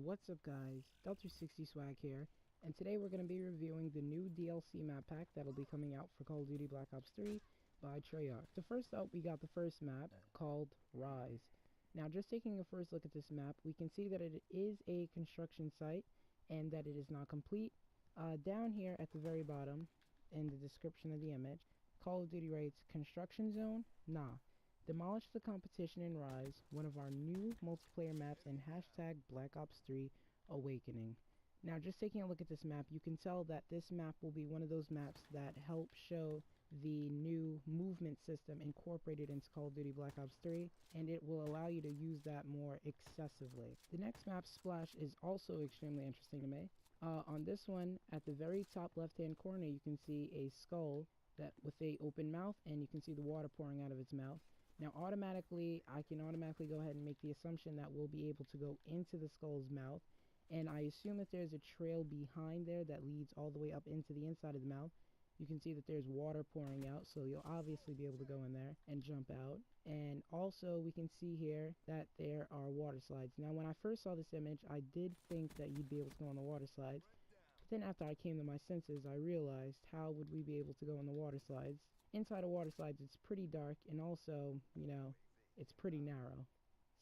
What's up guys, BO3 Swag here, and today we're going to be reviewing the new DLC map pack that'll be coming out for Call of Duty Black Ops 3 by Treyarch. So first up, we got the first map called Rise. Now just taking a first look at this map, we can see that it is a construction site and that it is not complete. Down here at the very bottom, in the description of the image, Call of Duty writes, "Construction zone? Nah. Demolish the competition in Rise, one of our new multiplayer maps in hashtag Black Ops 3 Awakening." Now just taking a look at this map, you can tell that this map will be one of those maps that help show the new movement system incorporated into Call of Duty Black Ops 3, and it will allow you to use that more excessively. The next map, Splash, is also extremely interesting to me. On this one, at the very top left hand corner, you can see a skull that with a open mouth, and you can see the water pouring out of its mouth. Now I can automatically go ahead and make the assumption that we'll be able to go into the skull's mouth, and I assume that there's a trail behind there that leads all the way up into the inside of the mouth. You can see that there's water pouring out, so you'll obviously be able to go in there and jump out. And also we can see here that there are water slides. Now when I first saw this image, I did think that you'd be able to go on the water slides, but then after I came to my senses, I realized, how would we be able to go on the water slides? Inside of water slides, it's pretty dark, and also, you know, it's pretty narrow,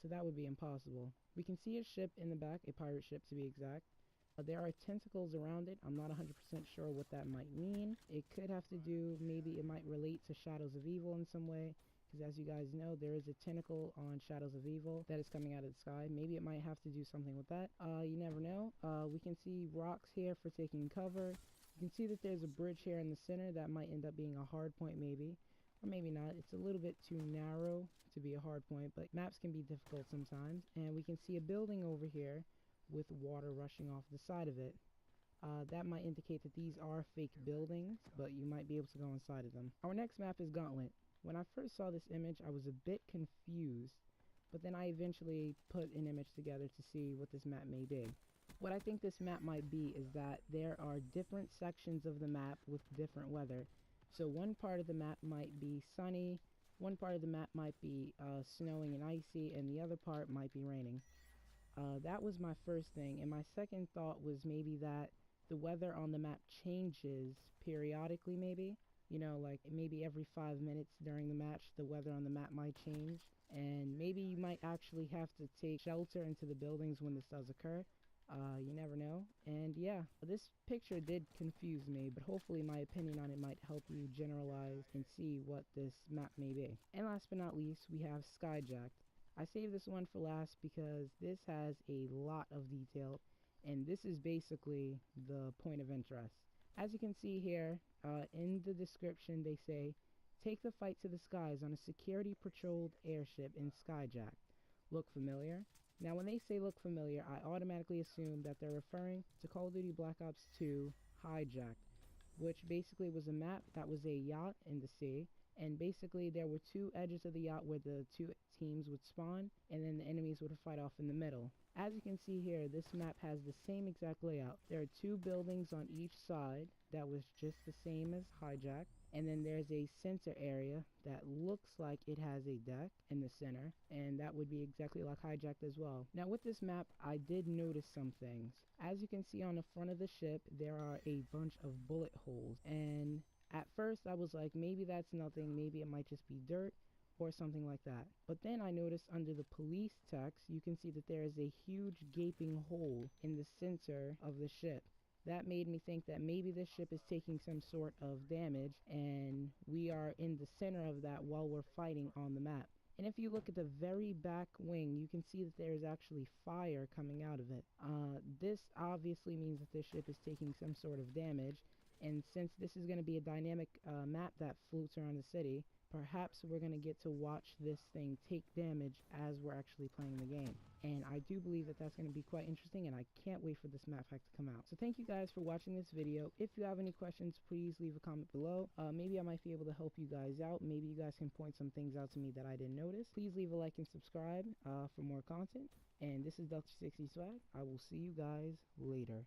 so that would be impossible. We can see a ship in the back, a pirate ship to be exact. There are tentacles around it. I'm not 100% sure what that might mean. It could have to do, maybe it might relate to Shadows of Evil in some way, because as you guys know, there is a tentacle on Shadows of Evil that is coming out of the sky. Maybe it might have to do something with that. You never know. We can see rocks here for taking cover. You can see that there's a bridge here in the center that might end up being a hard point, maybe, or maybe not. It's a little bit too narrow to be a hard point, but maps can be difficult sometimes. And we can see a building over here with water rushing off the side of it. That might indicate that these are fake buildings, but you might be able to go inside of them. Our next map is Gauntlet. When I first saw this image, I was a bit confused, but then I eventually put an image together to see what this map may be. What I think this map might be is that there are different sections of the map with different weather. So one part of the map might be sunny, one part of the map might be snowing and icy, and the other part might be raining. That was my first thing, and my second thought was maybe that the weather on the map changes periodically, maybe. You know, like maybe every 5 minutes during the match, the weather on the map might change, and maybe you might actually have to take shelter into the buildings when this does occur. You never know. And yeah, this picture did confuse me, but hopefully my opinion on it might help you generalize and see what this map may be. And last but not least, we have Skyjacked. I saved this one for last because this has a lot of detail, and this is basically the point of interest. As you can see here, in the description they say, "Take the fight to the skies on a security patrolled airship in Skyjacked. Look familiar?" Now when they say look familiar, I automatically assume that they're referring to Call of Duty Black Ops 2 Hijacked, which basically was a map that was a yacht in the sea, and basically there were two edges of the yacht where the two teams would spawn, and then the enemies would fight off in the middle. As you can see here, this map has the same exact layout. There are two buildings on each side that was just the same as Hijacked, and then there's a center area that looks like it has a deck in the center, and that would be exactly like Hijacked as well. Now with this map, I did notice some things. As you can see on the front of the ship, there are a bunch of bullet holes, and at first I was like, maybe that's nothing, maybe it might just be dirt or something like that. But then I noticed under the police text, you can see that there is a huge gaping hole in the center of the ship. That made me think that maybe this ship is taking some sort of damage, and we are in the center of that while we're fighting on the map. And if you look at the very back wing, you can see that there is actually fire coming out of it. This obviously means that this ship is taking some sort of damage, and since this is going to be a dynamic map that floats around the city, perhaps we're going to get to watch this thing take damage as we're actually playing the game. And I do believe that that's going to be quite interesting, and I can't wait for this map pack to come out. So thank you guys for watching this video. If you have any questions, please leave a comment below. Maybe I might be able to help you guys out. Maybe you guys can point some things out to me that I didn't notice. Please leave a like and subscribe for more content. And this is BO3 Swag. I will see you guys later.